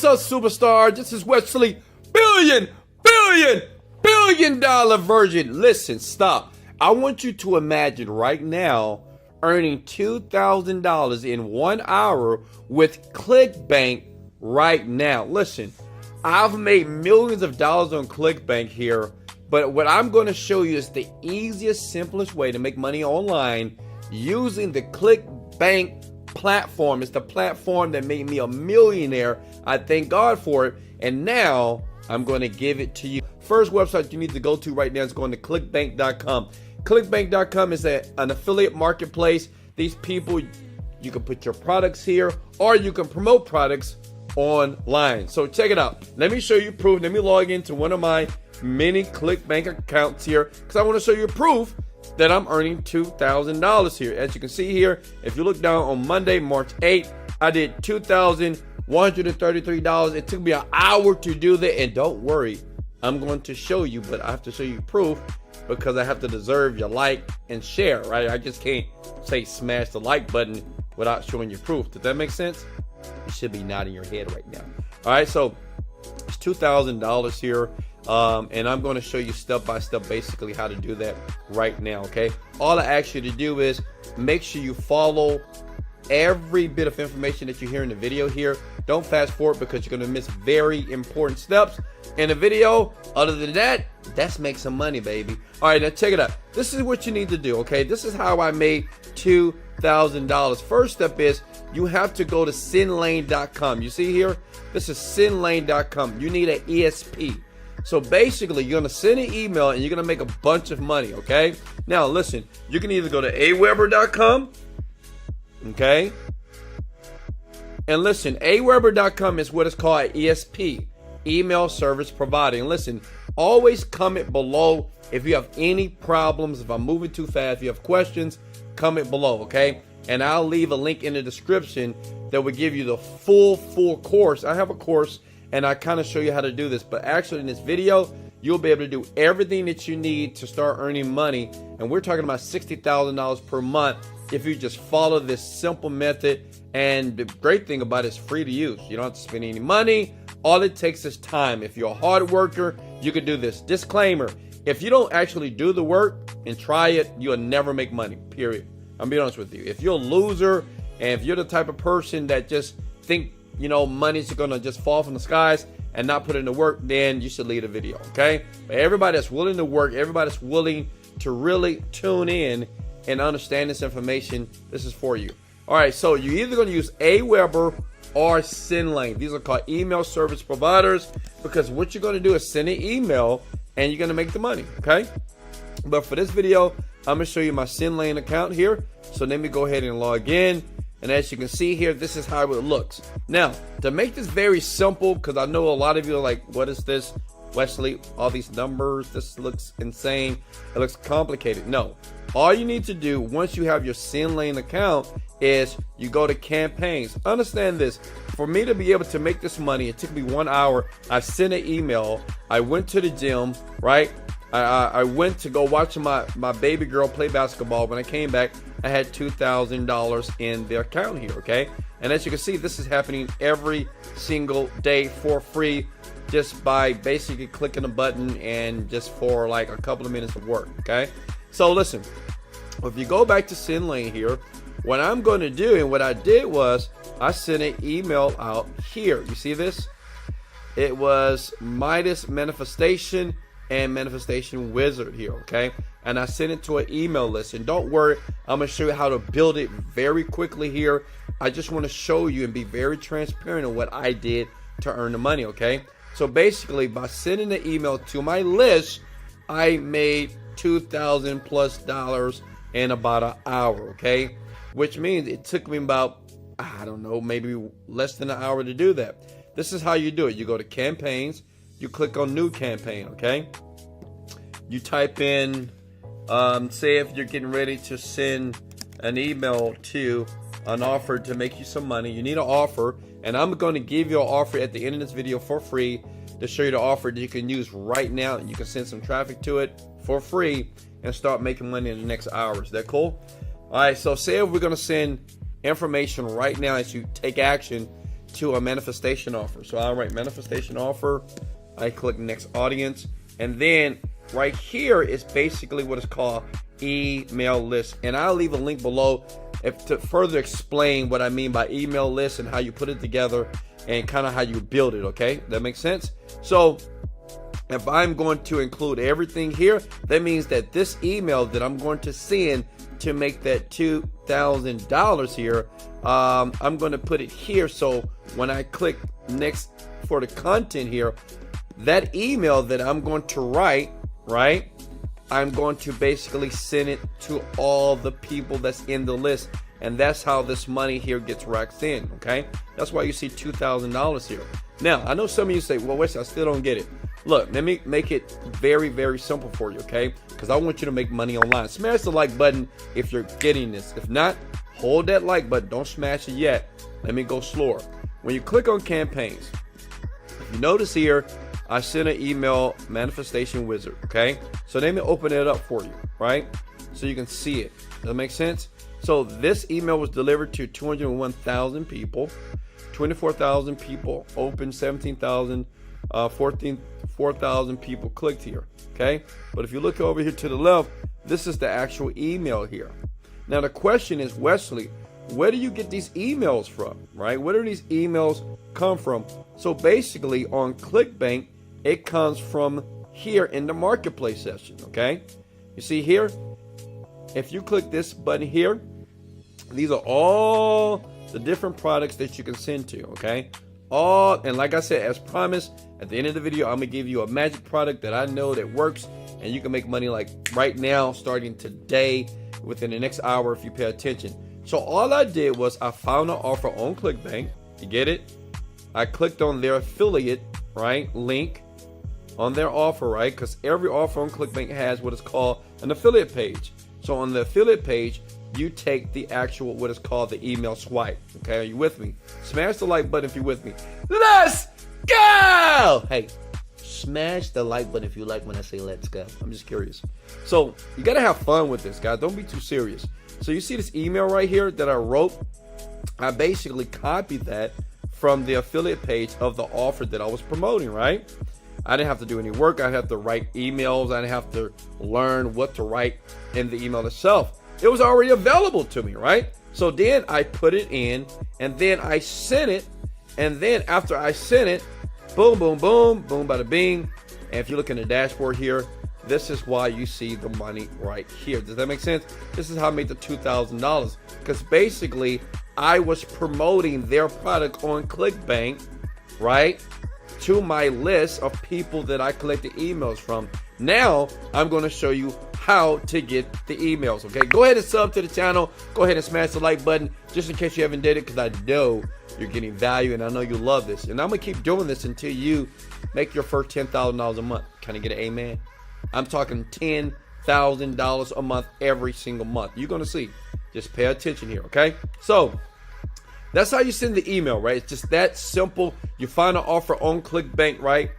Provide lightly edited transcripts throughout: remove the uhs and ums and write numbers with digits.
What's up, superstar? This is Wesley, billion dollar virgin. Listen, stop. I want you to imagine right now earning $2,000 in 1 hour with Clickbank right now. Listen, I've made millions of dollars on Clickbank here, but what I'm going to show you is the easiest, simplest way to make money online using the Clickbank platform. It's the platform that made me a millionaire. I thank God for it, and now I'm going to give it to you. First website you need to go to right now is going to clickbank.com. Clickbank.com is an affiliate marketplace. These people, you can put your products here, or you can promote products online. So check it out. Let me show you proof. Let me log into one of my many Clickbank accounts here, because I want to show you proof that I'm earning $2,000 here. As you can see here, if you look down on Monday, March 8th, I did $2,133. It took me an hour to do that, and don't worry, I'm going to show you, but I have to show you proof because I have to deserve your like and share, right? I just can't say smash the like button without showing you proof. Does that make sense? You should be nodding your head right now. All right, so it's $2,000 here. And I'm going to show you step by step basically how to do that right now. Okay, all I ask you to do is make sure you follow every bit of information that you hear in the video here. Don't fast forward because you're going to miss very important steps in the video. Other than that, let's make some money, baby. All right, now check it out. This is what you need to do. Okay, this is how I made $2,000. First step is you have to go to sendlane.com. You see here, this is sendlane.com. You need an ESP. So basically, you're going to send an email and you're going to make a bunch of money, okay? Now, listen, you can either go to aweber.com, okay? And listen, aweber.com is what is called ESP, email service provider. And listen, always comment below if you have any problems, if I'm moving too fast, if you have questions, comment below, okay? And I'll leave a link in the description that will give you the full course. I have a course, and I kind of show you how to do this, but actually in this video, you'll be able to do everything that you need to start earning money. And we're talking about $60,000 per month if you just follow this simple method. And the great thing about it is free to use. You don't have to spend any money. All it takes is time. If you're a hard worker, you can do this. Disclaimer, if you don't actually do the work and try it, you'll never make money, period. I'm being honest with you. If you're a loser, and if you're the type of person that just think, you know, money's gonna just fall from the skies and not put in the work, then you should leave the video, okay? But everybody that's willing to work, everybody that's willing to really tune in and understand this information, this is for you. All right, so you're either gonna use Aweber or SendLane. These are called email service providers, because what you're gonna do is send an email and you're gonna make the money, okay? But for this video, I'm gonna show you my SendLane account here. So let me go ahead and log in. And as you can see here, this is how it looks. Now, to make this very simple, because I know a lot of you are like, what is this, Wesley? All these numbers, this looks insane. It looks complicated. No, all you need to do once you have your SendLane account is you go to campaigns. Understand this, for me to be able to make this money, it took me 1 hour. I sent an email, I went to the gym, right? I went to go watch my baby girl play basketball. When I came back, I had $2,000 in the account here, okay? And as you can see, this is happening every single day for free, just by basically clicking a button and just for like a couple of minutes of work, okay? So listen, if you go back to SendLane here, what I'm going to do, and what I did was I sent an email out here. You see this? It was Midas Manifestation and Manifestation Wizard here, okay? And I sent it to an email list. And don't worry, I'm gonna show you how to build it very quickly here. I just want to show you and be very transparent on what I did to earn the money, okay? So basically, by sending the email to my list, I made $2,000 plus in about an hour, okay? Which means it took me about, I don't know, maybe less than an hour to do that. This is how you do it. You go to campaigns, you click on new campaign, okay? You type in, say if you're getting ready to send an email to an offer to make you some money, you need an offer, and I'm going to give you an offer at the end of this video for free to show you the offer that you can use right now. You can send some traffic to it for free and start making money in the next hour. Is that cool? All right, so say if we're going to send information right now as you take action to a manifestation offer. So I'll write manifestation offer. I click next audience. And then right here is basically what is called email list. And I'll leave a link below to further explain what I mean by email list and how you put it together and kind of how you build it. Okay, that makes sense? So if I'm going to include everything here, that means that this email that I'm going to send to make that $2,000 here, I'm going to put it here. So when I click next for the content here, that email that I'm going to write, right, I'm going to basically send it to all the people that's in the list. And that's how this money here gets racked in, okay? That's why you see $2,000 here. Now, I know some of you say, well, Wesley, I still don't get it. Look, let me make it very, very simple for you, okay? Because I want you to make money online. Smash the like button if you're getting this. If not, hold that like button. Don't smash it yet. Let me go slower. When you click on campaigns, if you notice here, I sent an email manifestation wizard, okay? So let me open it up for you, right? So you can see it. Does that make sense? So this email was delivered to 201,000 people, 24,000 people opened, 17,000, 4,000 people clicked here, okay? But if you look over here to the left, this is the actual email here. Now the question is, Wesley, where do you get these emails from, right? Where do these emails come from? So basically on Clickbank, it comes from here in the marketplace section, okay? You see here, if you click this button here, these are all the different products that you can send to, okay? And like I said, as promised, at the end of the video, I'm gonna give you a magic product that I know that works and you can make money like right now, starting today, within the next hour if you pay attention. So all I did was I found an offer on Clickbank. You get it? I clicked on their affiliate, right, link on their offer, right? Because every offer on Clickbank has what is called an affiliate page. So on the affiliate page, you take the actual, what is called the email swipe. Okay, are you with me? Smash the like button if you're with me. Let's go! Hey, smash the like button if you like when I say let's go. I'm just curious. So you gotta have fun with this, guys. Don't be too serious. So you see this email right here that I wrote? I basically copied that from the affiliate page of the offer that I was promoting, right? I didn't have to do any work. I didn't have to write emails. I didn't have to learn what to write in the email itself. It was already available to me, right? So then I put it in and then I sent it. And then after I sent it, boom, boom, boom, boom, bada bing. And if you look in the dashboard here, this is why you see the money right here. Does that make sense? This is how I made the $2,000. Because basically, I was promoting their product on Clickbank, right, to my list of people that I collected emails from. Now, I'm going to show you how to get the emails, okay? Go ahead and sub to the channel. Go ahead and smash the like button just in case you haven't did it, because I know you're getting value and I know you love this. And I'm going to keep doing this until you make your first $10,000 a month. Can I get an amen? I'm talking $10,000 a month every single month. You're going to see. Just pay attention here, okay? So that's how you send the email, right? It's just that simple. You find an offer on Clickbank, right?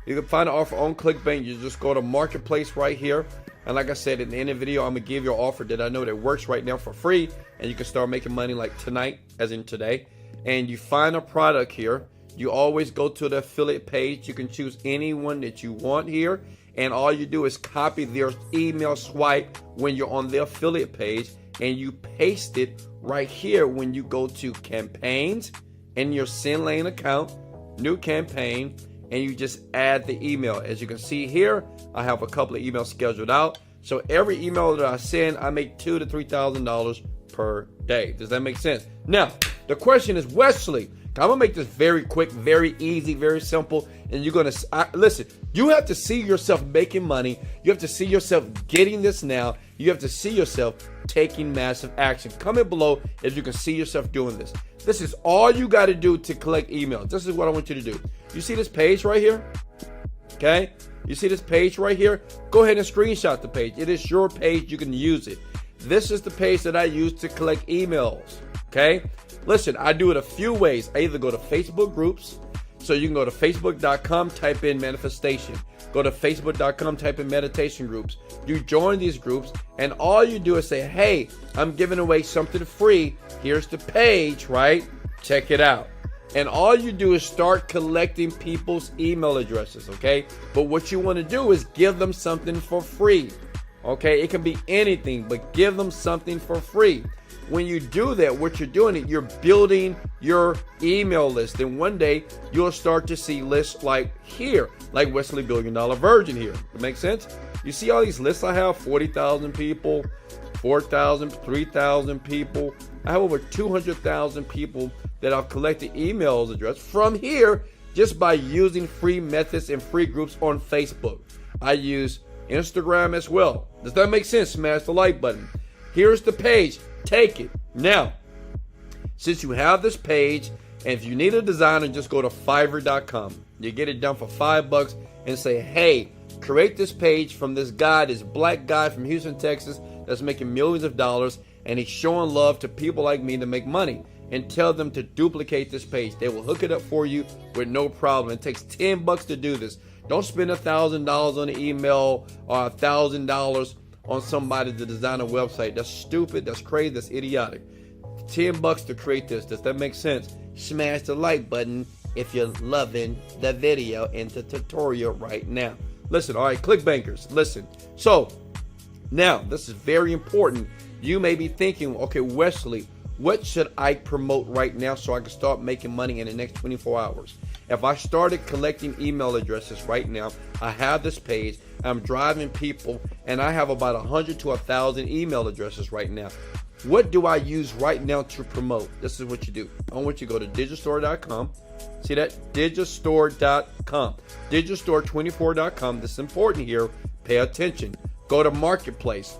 You can find an offer on Clickbank. You just go to Marketplace right here. And like I said, in the end of the video, I'm going to give you an offer that I know that works right now for free. And you can start making money like tonight, as in today. And you find a product here. You always go to the affiliate page. You can choose anyone that you want here. And all you do is copy their email swipe when you're on the affiliate page. And you paste it right here when you go to campaigns in your SendLane account, new campaign, and you just add the email. As you can see here, I have a couple of emails scheduled out. So every email that I send, I make $2,000 to $3,000 per day. Does that make sense? Now, the question is, Wesley, I'm gonna make this very quick, very easy, very simple. And you're gonna listen. You have to see yourself making money. You have to see yourself getting this now. You have to see yourself taking massive action. Comment below if you can see yourself doing this. This is all you got to do to collect emails. This is what I want you to do. You see this page right here? Okay. You see this page right here? Go ahead and screenshot the page. It is your page. You can use it. This is the page that I use to collect emails. Okay. Listen, I do it a few ways. I either go to Facebook groups. So you can go to facebook.com, type in manifestation. Go to facebook.com, type in meditation groups. You join these groups, and all you do is say, hey, I'm giving away something free. Here's the page, right? Check it out. And all you do is start collecting people's email addresses, okay? But what you want to do is give them something for free, okay? It can be anything, but give them something for free. When you do that, what you're doing, you're building your email list. And one day you'll start to see lists like here, like Wesley $1 Billion Virgin here. That makes sense? You see all these lists I have, 40,000 people, 4,000, 3,000 people. I have over 200,000 people that I've collected emails address from here just by using free methods and free groups on Facebook. I use Instagram as well. Does that make sense? Smash the like button. Here's the page. Take it. Now, since you have this page, and if you need a designer, just go to Fiverr.com. You get it done for $5 and say, hey, create this page from this guy, this black guy from Houston, Texas, that's making millions of dollars, and he's showing love to people like me to make money. And tell them to duplicate this page. They will hook it up for you with no problem. It takes $10 to do this. Don't spend $1,000 on an email or $1,000 on somebody to design a website. That's stupid, that's crazy, that's idiotic. $10 to create this. Does that make sense? Smash the like button if you're loving the video and the tutorial right now. Listen, all right, Clickbankers, listen. So now this is very important. You may be thinking, okay, Wesley, what should I promote right now so I can start making money in the next 24 hours? If I started collecting email addresses right now, I have this page, I'm driving people, and I have about 100 to 1,000 email addresses right now. What do I use right now to promote? This is what you do. I want you to go to digistore.com. See that? Digistore.com. Digistore24.com. This is important here. Pay attention. Go to Marketplace.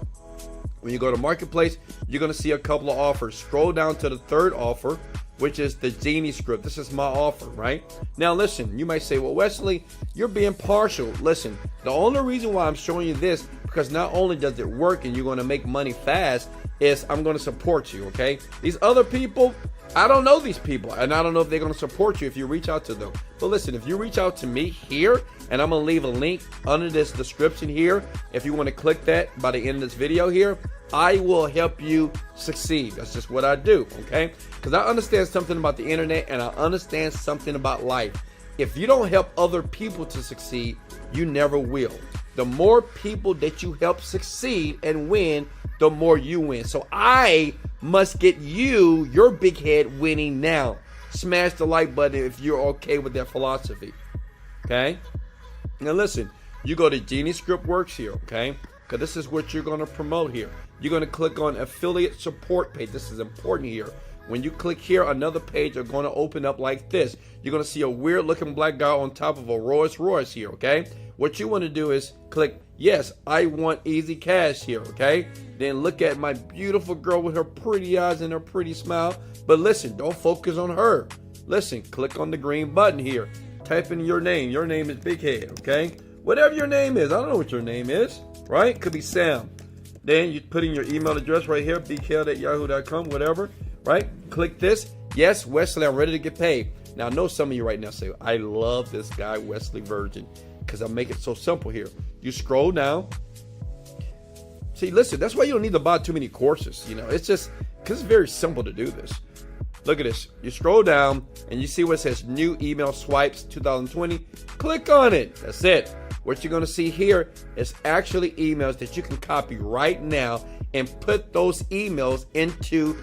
When you go to Marketplace, you're going to see a couple of offers. Scroll down to the third offer, which is the Genie script. This is my offer, right? Now listen, you might say, well, Wesley, you're being partial. Listen, the only reason why I'm showing you this, because not only does it work and you're going to make money fast, is I'm going to support you, okay? These other people, I don't know these people, and I don't know if they're going to support you if you reach out to them. But listen, if you reach out to me here, and I'm going to leave a link under this description here, if you want to click that by the end of this video here, I will help you succeed. That's just what I do, okay? Because I understand something about the internet, and I understand something about life. If you don't help other people to succeed, you never will. The more people that you help succeed and win, the more you win. So I must get you, your big head, winning now. Smash the like button if you're okay with that philosophy, okay? Now listen, you go to Genie Script Works here, okay? Because this is what you're going to promote here. You're going to click on affiliate support page. This is important here. When you click here, another page are going to open up like this. You're going to see a weird looking black guy on top of a Rolls Royce here, okay? What you want to do is click, yes, I want easy cash here, okay? Then look at my beautiful girl with her pretty eyes and her pretty smile. But listen, don't focus on her. Listen, click on the green button here. Type in your name. Your name is Big Head, okay? Whatever your name is. I don't know what your name is, right? Could be Sam. Then you put in your email address right here, bighead@yahoo.com, whatever, right? Click this. Yes, Wesley, I'm ready to get paid. Now, I know some of you right now say, I love this guy, Wesley Virgin, because I make it so simple here. You scroll down. See, listen, that's why you don't need to buy too many courses. You know, it's just because it's very simple to do this. Look at this. You scroll down and you see what says new email swipes 2020. Click on it. That's it. What you're going to see here is actually emails that you can copy right now and put those emails into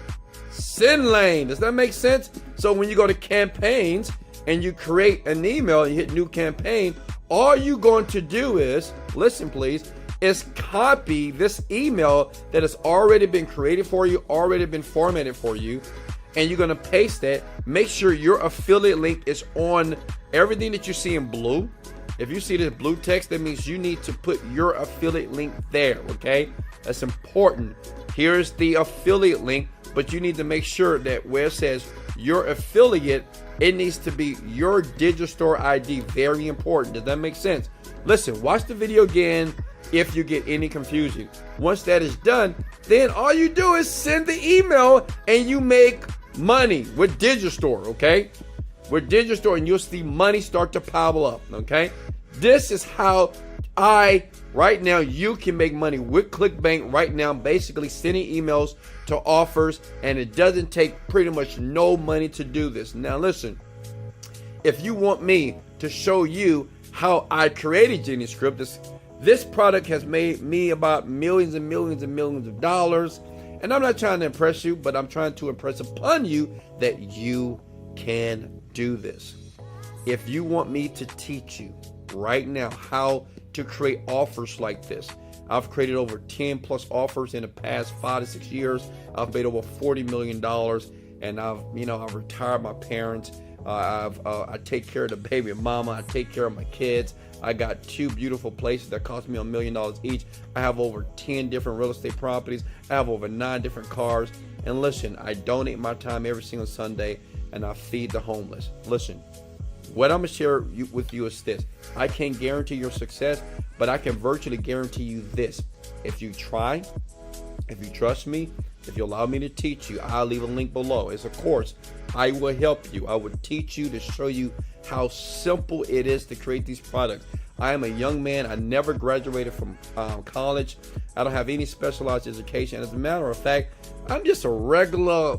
send lane. Does that make sense? So when you go to campaigns and you create an email and you hit new campaign, all you're going to do is, listen please, is copy this email that has already been created for you, already been formatted for you, and you're going to paste that. Make sure your affiliate link is on everything that you see in blue. If you see this blue text, that means you need to put your affiliate link there, okay? That's important. Here's the affiliate link, but you need to make sure that where it says your affiliate, it needs to be your Digistore ID. Very important. Does that make sense? Listen, watch the video again if you get any confusion. Once that is done, then all you do is send the email and you make money with Digistore, okay? With Digistore, and you'll see money start to pile up, okay? This is how right now, you can make money with Clickbank right now, basically sending emails to offers, and it doesn't take pretty much no money to do this. Now listen, if you want me to show you how I created GeniusScript, this product has made me about millions and millions and millions of dollars. And I'm not trying to impress you, but I'm trying to impress upon you that you can do this. If you want me to teach you right now how to create offers like this, I've created over 10 plus offers in the past 5 to 6 years. I've made over $40 million, and I've retired my parents. I take care of the baby mama. I take care of my kids. I got 2 beautiful places that cost me $1 million each. I have over 10 different real estate properties. I have over 9 different cars. And listen, I donate my time every single Sunday, and I feed the homeless. Listen, what I'm going to share with you is this. I can't guarantee your success, but I can virtually guarantee you this. If you try, if you trust me, if you allow me to teach you, I'll leave a link below. It's a course. I will help you. I will teach you to show you how simple it is to create these products. I am a young man. I never graduated from college. I don't have any specialized education. As a matter of fact, I'm just a regular,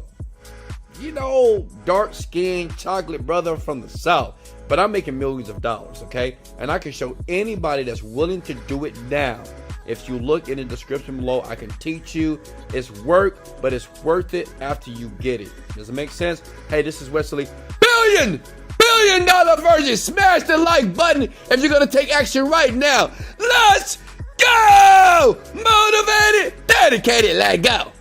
dark-skinned chocolate brother from the South. But I'm making millions of dollars, okay? And I can show anybody that's willing to do it now. If you look in the description below, I can teach you. It's work, but it's worth it after you get it. Does it make sense? Hey, this is Wesley. $1 billion version. Smash the like button if you're going to take action right now. Let's go! Motivated, dedicated, let go.